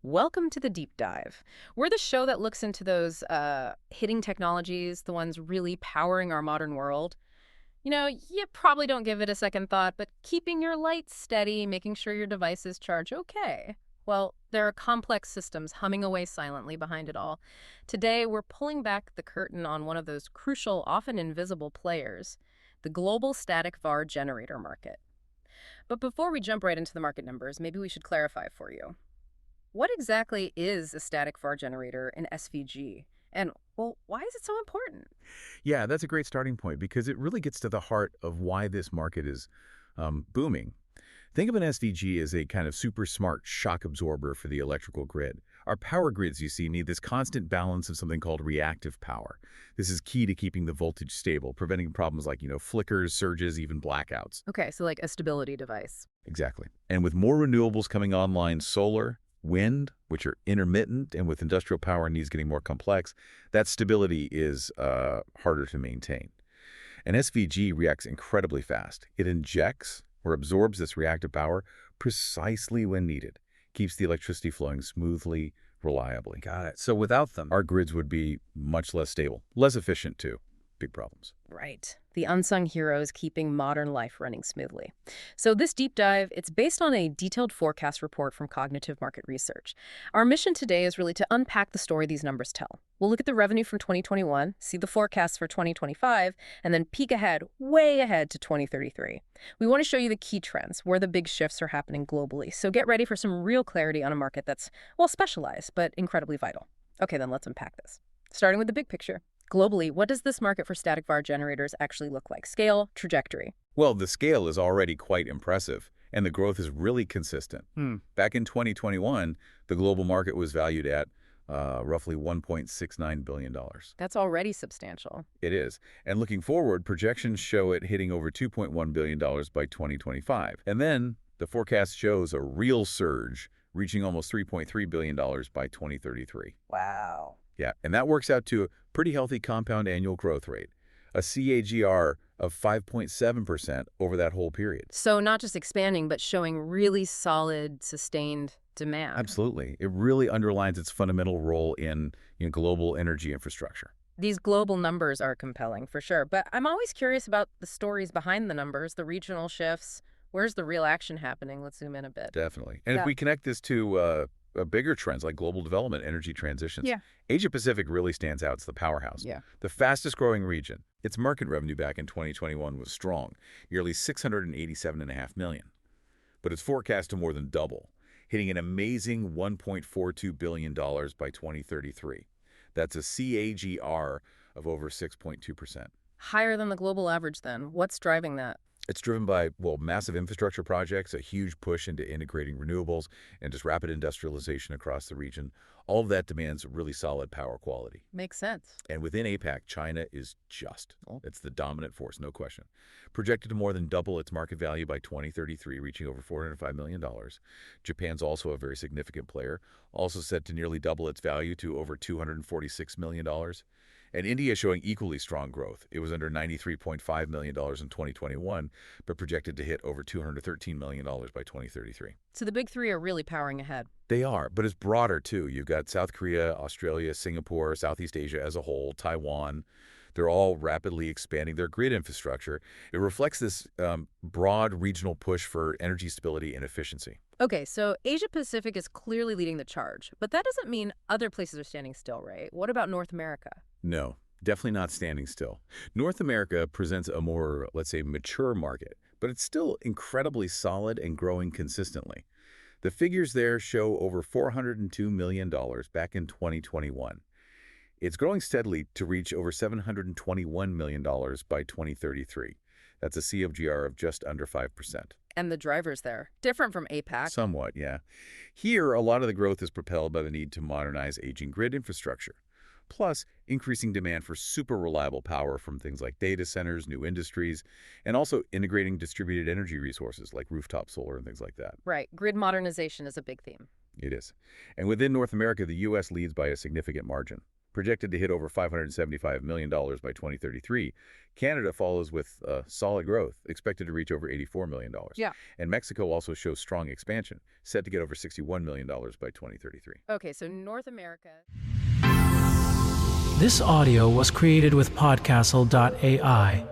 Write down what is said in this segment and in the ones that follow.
Welcome to the Deep Dive. We're the show that looks into those hitting technologies, the ones really powering our modern world. You probably don't give it a second thought, but keeping your lights steady, making sure your devices charge okay. Well, there are complex systems humming away silently behind it all. Today, we're pulling back the curtain on one of those crucial, often invisible players, the global static var generator market. But before we jump right into the market numbers, maybe we should clarify for you. What exactly is a static var generator in SVG? And, well, why is it so important? Yeah, that's a great starting point because it really gets to the heart of why this market is booming. Think of an SVG as a kind of super smart shock absorber for the electrical grid. Our power grids, you see, need this constant balance of something called reactive power. This is key to keeping the voltage stable, preventing problems like, flickers, surges, even blackouts. Okay, so like a stability device. Exactly. And with more renewables coming online, solar, wind, which are intermittent, and with industrial power needs getting more complex, that stability is harder to maintain. An SVG reacts incredibly fast. It injects or absorbs this reactive power precisely when needed, keeps the electricity flowing smoothly, reliably. Got it. So without them, Our grids would be much less stable, less efficient too. Big problems. Right. The unsung heroes keeping modern life running smoothly. So this deep dive, it's based on a detailed forecast report from Cognitive Market Research. Our mission today is really to unpack the story these numbers tell. We'll look at the revenue from 2021, see the forecasts for 2025, and then peek ahead, way ahead to 2033. We want to show you the key trends, where the big shifts are happening globally. So get ready for some real clarity on a market that's, well, specialized, but incredibly vital. Okay, then let's unpack this. Starting with the big picture. Globally, what does this market for static var generators actually look like? Scale, trajectory. Well, the scale is already quite impressive, and the growth is really consistent. Hmm. Back in 2021, the global market was valued at roughly $1.69 billion. That's already substantial. It is. And looking forward, projections show it hitting over $2.1 billion by 2025. And then the forecast shows a real surge, reaching almost $3.3 billion by 2033. Wow. Yeah, and that works out to a pretty healthy compound annual growth rate, a CAGR of 5.7% over that whole period. So not just expanding, but showing really solid, sustained demand. Absolutely. It really underlines its fundamental role in global energy infrastructure. These global numbers are compelling, for sure. But I'm always curious about the stories behind the numbers, the regional shifts. Where's the real action happening? Let's zoom in a bit. Definitely. And Yeah. if we connect this to bigger trends like global development, energy transitions, Yeah. Asia-Pacific really stands out. It's the powerhouse. Yeah. The fastest growing region. Its market revenue back in 2021 was strong, nearly $687.5 million. But it's forecast to more than double, hitting an amazing $1.42 billion by 2033. That's a CAGR of over 6.2%. Higher than the global average, then. What's driving that? It's driven by, well, massive infrastructure projects, a huge push into integrating renewables, and just rapid industrialization across the region. All of that demands really solid power quality. Makes sense. And within APAC, China is just. Oh. It's the dominant force, no question. Projected to more than double its market value by 2033, reaching over $405 million. Japan's also a very significant player, also set to nearly double its value to over $246 million. And India is showing equally strong growth. It was under $93.5 million in 2021, but projected to hit over $213 million by 2033. So the big three are really powering ahead. They are, but it's broader too. You've got South Korea, Australia, Singapore, Southeast Asia as a whole, Taiwan. They're all rapidly expanding their grid infrastructure. It reflects this broad regional push for energy stability and efficiency. Okay, so Asia Pacific is clearly leading the charge, but that doesn't mean other places are standing still, right? What about North America? No, definitely not standing still. North America presents a more, let's say, mature market, but it's still incredibly solid and growing consistently. The figures there show over $402 million back in 2021. It's growing steadily to reach over $721 million by 2033. That's a CAGR of just under 5%. And the drivers there, different from APAC. Somewhat, yeah. Here, a lot of the growth is propelled by the need to modernize aging grid infrastructure, plus increasing demand for super reliable power from things like data centers, new industries, and also integrating distributed energy resources like rooftop solar and things like that. Right, grid modernization is a big theme. It is. And within North America, the U.S. leads by a significant margin. projected to hit over $575 million by 2033. Canada follows with solid growth, expected to reach over $84 million. Yeah. And Mexico also shows strong expansion, set to get over $61 million by 2033. Okay, so North America. This audio was created with Podcastle.ai.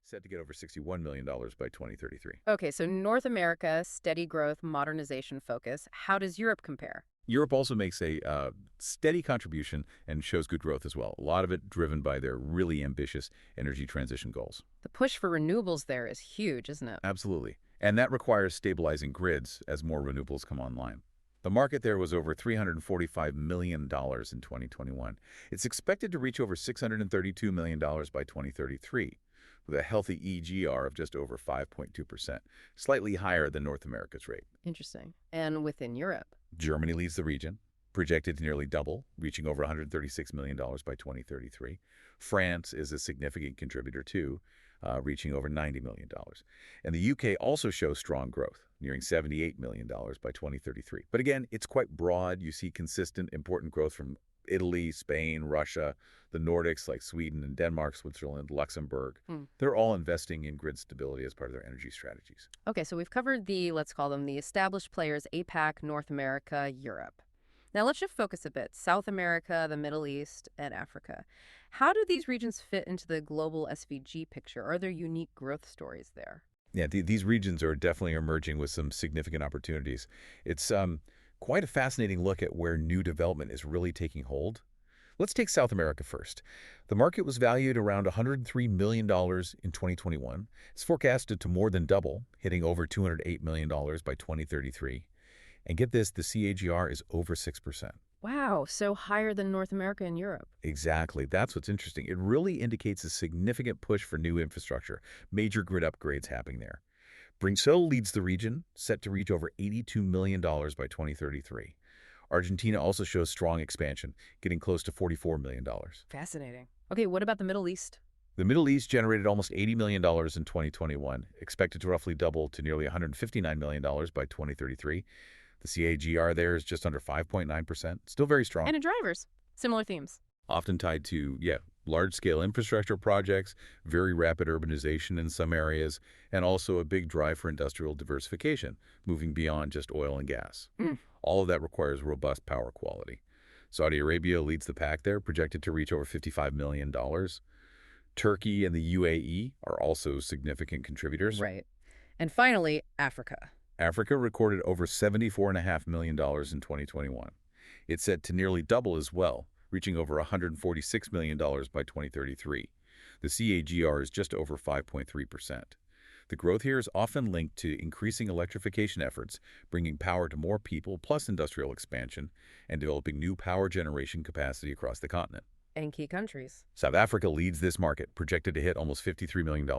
Set to get over $61 million by 2033. Okay, so North America, steady growth, modernization focus. How does Europe compare? Europe also makes a steady contribution and shows good growth as well. A lot of it driven by their really ambitious energy transition goals. The push for renewables there is huge, isn't it? Absolutely. And that requires stabilizing grids as more renewables come online. The market there was over $345 million in 2021. It's expected to reach over $632 million by 2033, with a healthy EGR of just over 5.2%, slightly higher than North America's rate. Interesting. And within Europe? Germany leads the region, projected to nearly double, reaching over $136 million by 2033. France is a significant contributor too, reaching over $90 million. And the UK also shows strong growth, nearing $78 million by 2033. But again, it's quite broad. You see consistent, important growth from Italy, Spain, Russia, the Nordics like Sweden and Denmark, Switzerland, Luxembourg. They're all investing in grid stability as part of their energy strategies. Okay, so we've covered the, let's call them the established players, APAC, North America, Europe. Now let's shift focus a bit. South America, the Middle East, and Africa. How do these regions fit into the global SVG picture? Are there unique growth stories there? Yeah, these regions are definitely emerging with some significant opportunities. It's quite a fascinating look at where new development is really taking hold. Let's take South America first. The market was valued around $103 million in 2021. It's forecasted to more than double, hitting over $208 million by 2033. And get this, the CAGR is over 6%. Wow, so higher than North America and Europe. Exactly. That's what's interesting. It really indicates a significant push for new infrastructure, major grid upgrades happening there. Brazil leads the region, set to reach over $82 million by 2033. Argentina also shows strong expansion, getting close to $44 million. Fascinating. Okay, what about the Middle East? The Middle East generated almost $80 million in 2021, expected to roughly double to nearly $159 million by 2033. The CAGR there is just under 5.9%, still very strong. And in drivers, similar themes. Often tied to, large-scale infrastructure projects, very rapid urbanization in some areas, and also a big drive for industrial diversification, moving beyond just oil and gas. All of that requires robust power quality. Saudi Arabia leads the pack there, projected to reach over $55 million. Turkey and the UAE are also significant contributors. Right. And finally, Africa. Africa recorded over $74.5 million in 2021. It's set to nearly double as well, reaching over $146 million by 2033. The CAGR is just over 5.3%. The growth here is often linked to increasing electrification efforts, bringing power to more people, plus industrial expansion, and developing new power generation capacity across the continent. And key countries. South Africa leads this market, projected to hit almost $53 million.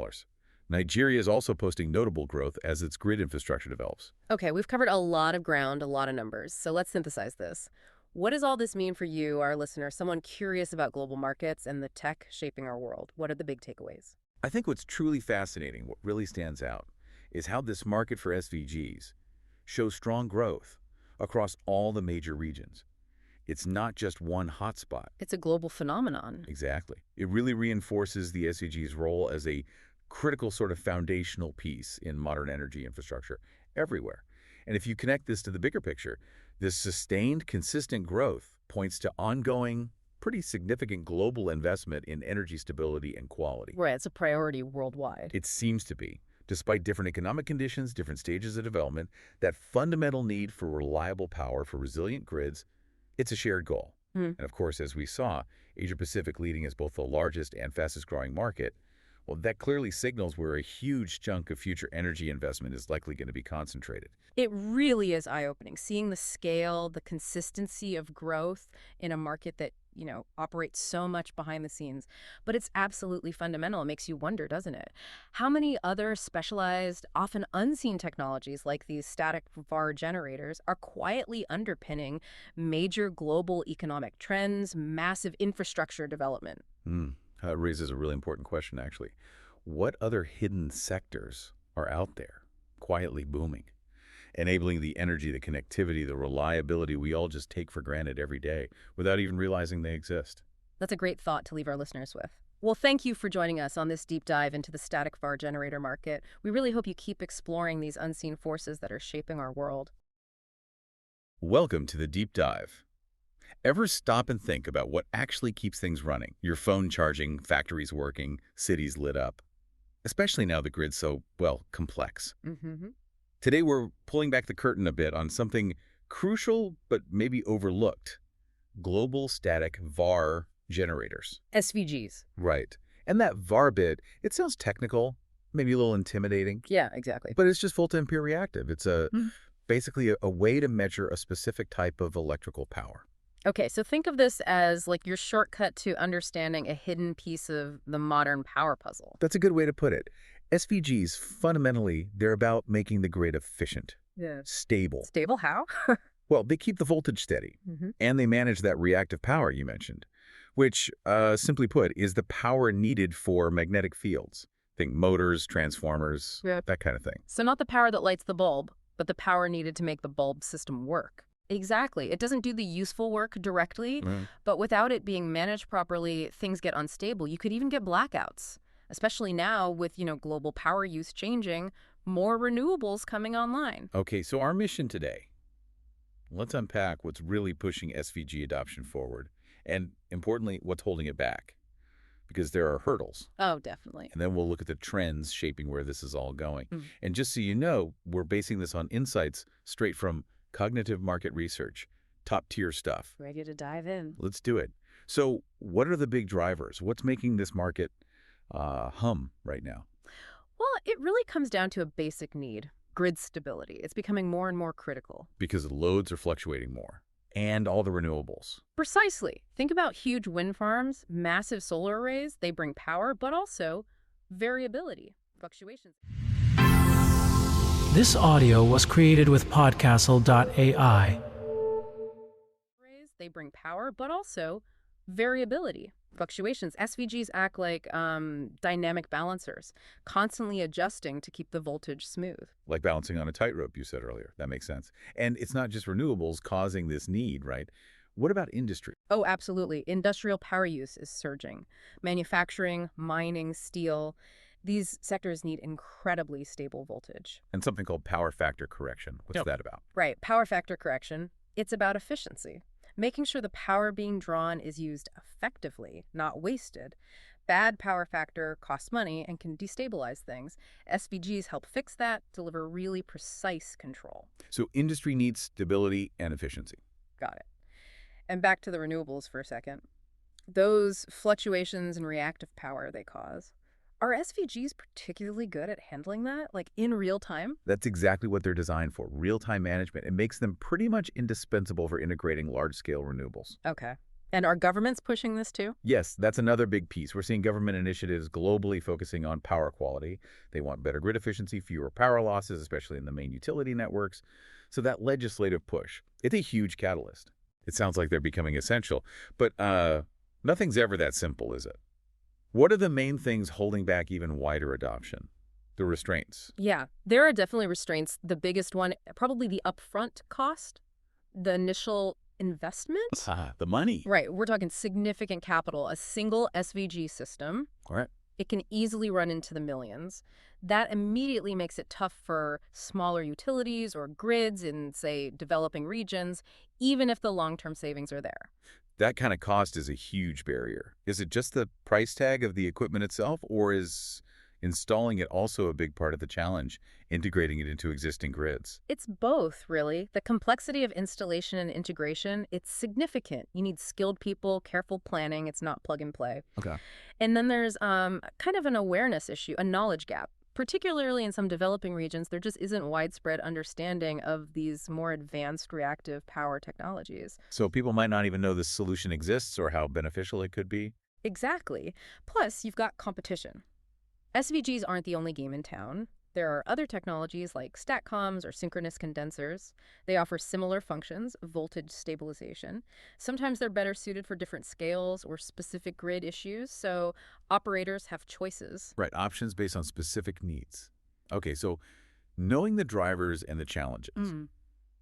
Nigeria is also posting notable growth as its grid infrastructure develops. Okay, we've covered a lot of ground, a lot of numbers. So let's synthesize this. What does all this mean for you, our listener, someone curious about global markets and the tech shaping our world? What are the big takeaways? I think what's truly fascinating, what really stands out, is how this market for SVGs shows strong growth across all the major regions. It's not just one hotspot. It's a global phenomenon. Exactly. It really reinforces the SVG's role as a critical sort of foundational piece in modern energy infrastructure everywhere. And if you connect this to the bigger picture, this sustained, consistent growth points to ongoing, pretty significant global investment in energy stability and quality. Right, it's a priority worldwide. It seems to be. Despite different economic conditions, different stages of development, that fundamental need for reliable power for resilient grids, it's a shared goal. And of course, as we saw, Asia-Pacific leading as both the largest and fastest growing market, well, that clearly signals where a huge chunk of future energy investment is likely going to be concentrated. It really is eye-opening, seeing the scale, the consistency of growth in a market that, operates so much behind the scenes. But it's absolutely fundamental. It makes you wonder, doesn't it? How many other specialized, often unseen technologies like these static var generators are quietly underpinning major global economic trends, massive infrastructure development? It raises a really important question, actually. What other hidden sectors are out there, quietly booming? enabling the energy, the connectivity, the reliability we all just take for granted every day without even realizing they exist. That's a great thought to leave our listeners with. Well, thank you for joining us on this deep dive into the static var generator market. We really hope you keep exploring these unseen forces that are shaping our world. Welcome to the Deep Dive. Ever stop and think about what actually keeps things running? Your phone charging, factories working, cities lit up. Especially now the grid's so, well, complex. Mm-hmm. Today we're pulling back the curtain a bit on something crucial but maybe overlooked. Global Static Var Generators. SVGs. Right. And that VAR bit, it sounds technical, maybe a little intimidating, Yeah, exactly. but it's just volt-ampere reactive. It's basically a way to measure a specific type of electrical power. Okay, so think of this as like your shortcut to understanding a hidden piece of the modern power puzzle. That's a good way to put it. SVGs, fundamentally, they're about making the grid efficient, Yeah. stable. Stable how? Well, they keep the voltage steady, and they manage that reactive power you mentioned, which, simply put, is the power needed for magnetic fields. Think motors, transformers, Yep. that kind of thing. So not the power that lights the bulb, but the power needed to make the bulb system work. Exactly. It doesn't do the useful work directly, but without it being managed properly, things get unstable. You could even get blackouts, especially now with, global power use changing, more renewables coming online. Okay, so our mission today, let's unpack what's really pushing SVG adoption forward, and importantly, what's holding it back. Because there are hurdles. Oh, definitely. And then we'll look at the trends shaping where this is all going. Mm. And just so you know, we're basing this on insights straight from cognitive market research, top-tier stuff. Ready to dive in. Let's do it. So what are the big drivers? What's making this market hum right now? Well, it really comes down to a basic need, grid stability. It's becoming more and more critical. Because the loads are fluctuating more. And all the renewables. Precisely. Think about huge wind farms, massive solar arrays. They bring power, but also variability, fluctuations. This audio was created with podcastle.ai. They bring power, but also variability, fluctuations. SVGs act like dynamic balancers, constantly adjusting to keep the voltage smooth. Like balancing on a tightrope, you said earlier. That makes sense. And it's not just renewables causing this need, right? What about industry? Oh, absolutely. Industrial power use is surging. Manufacturing, mining, steel. These sectors need incredibly stable voltage. And something called power factor correction. What's that about? Right. Power factor correction. It's about efficiency. Making sure the power being drawn is used effectively, not wasted. Bad power factor costs money and can destabilize things. SVGs help fix that, deliver really precise control. So industry needs stability and efficiency. Got it. And back to the renewables for a second. Those fluctuations in reactive power they cause. Are SVGs particularly good at handling that, like in real time? That's exactly what they're designed for, real-time management. It makes them pretty much indispensable for integrating large-scale renewables. Okay. And are governments pushing this too? Yes, that's another big piece. We're seeing government initiatives globally focusing on power quality. They want better grid efficiency, fewer power losses, especially in the main utility networks. So that legislative push, it's a huge catalyst. It sounds like they're becoming essential, but nothing's ever that simple, is it? What are the main things holding back even wider adoption? The restraints. Yeah, there are definitely restraints. The biggest one, probably the upfront cost, the initial investment. The money. Right, we're talking significant capital. A single SVG system, All right. it can easily run into the millions. That immediately makes it tough for smaller utilities or grids in, say, developing regions, even if the long-term savings are there. That kind of cost is a huge barrier. Is it just the price tag of the equipment itself, or is installing it also a big part of the challenge, integrating it into existing grids? It's both, really. The complexity of installation and integration, it's significant. You need skilled people, careful planning. It's not plug and play. Okay. And then there's kind of an awareness issue, a knowledge gap. Particularly in some developing regions, there just isn't widespread understanding of these more advanced reactive power technologies. So people might not even know this solution exists or how beneficial it could be? Exactly. Plus, you've got competition. SVGs aren't the only game in town. There are other technologies like StatComs or synchronous condensers. They offer similar functions, voltage stabilization. Sometimes they're better suited for different scales or specific grid issues, so operators have choices. Right, options based on specific needs. Okay, so Knowing the drivers and the challenges,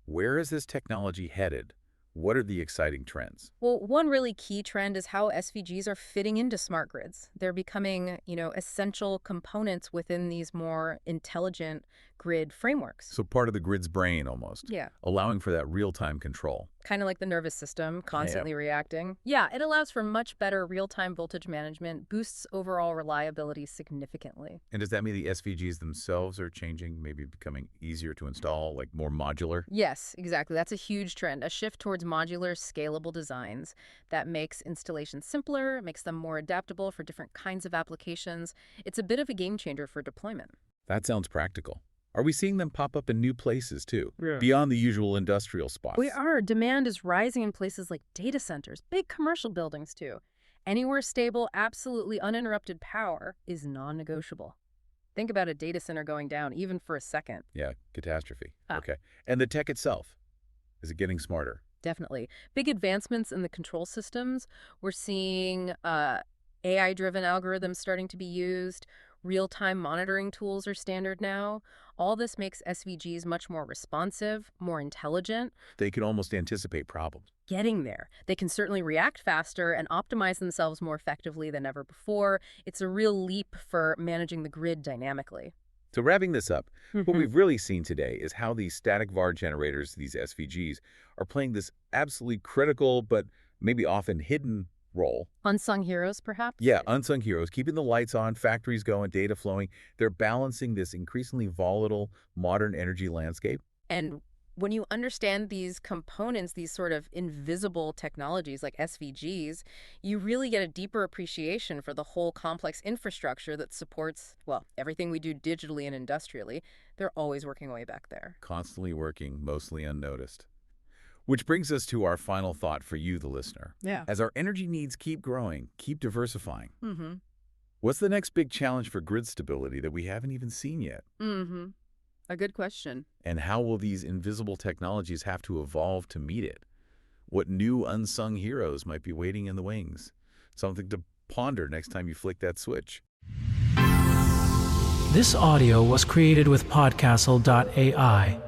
where is this technology headed? What are the exciting trends? Well, one really key trend is how SVGs are fitting into smart grids. They're becoming, essential components within these more intelligent grid frameworks. So part of the grid's brain almost, Yeah. allowing for that real-time control. Kind of like the nervous system, constantly reacting. Yeah, it allows for much better real-time voltage management, boosts overall reliability significantly. And does that mean the SVGs themselves are changing, maybe becoming easier to install, like more modular? Yes, exactly. That's a huge trend, a shift towards modular, scalable designs that makes installations simpler, makes them more adaptable for different kinds of applications. It's a bit of a game changer for deployment. That sounds practical. Are we seeing them pop up in new places, too, Yeah. beyond the usual industrial spots? We are. Demand is rising in places like data centers, big commercial buildings, too. Anywhere stable, absolutely uninterrupted power is non-negotiable. Think about a data center going down, even for a second. Yeah, catastrophe. Ah. Okay. And the tech itself, is it getting smarter? Definitely. Big advancements in the control systems. We're seeing AI-driven algorithms starting to be used. Real-time monitoring tools are standard now. All this makes SVGs much more responsive, more intelligent. They can almost anticipate problems. Getting there. They can certainly react faster and optimize themselves more effectively than ever before. It's a real leap for managing the grid dynamically. So wrapping this up, what we've really seen today is how these static VAR generators, these SVGs, are playing this absolutely critical but maybe often hidden role. Unsung heroes, perhaps? Yeah, unsung heroes, keeping the lights on, factories going, data flowing. They're balancing this increasingly volatile modern energy landscape. And when you understand these components, these sort of invisible technologies like SVGs, you really get a deeper appreciation for the whole complex infrastructure that supports, well, everything we do digitally and industrially. They're always working way back there. Constantly working, mostly unnoticed. Which brings us to our final thought for you, the listener. Yeah. As our energy needs keep growing, keep diversifying, Mm-hmm. what's the next big challenge for grid stability that we haven't even seen yet? Mm-hmm. A good question. And how will these invisible technologies have to evolve to meet it? What new unsung heroes might be waiting in the wings? Something to ponder next time you flick that switch. This audio was created with Podcastle.ai.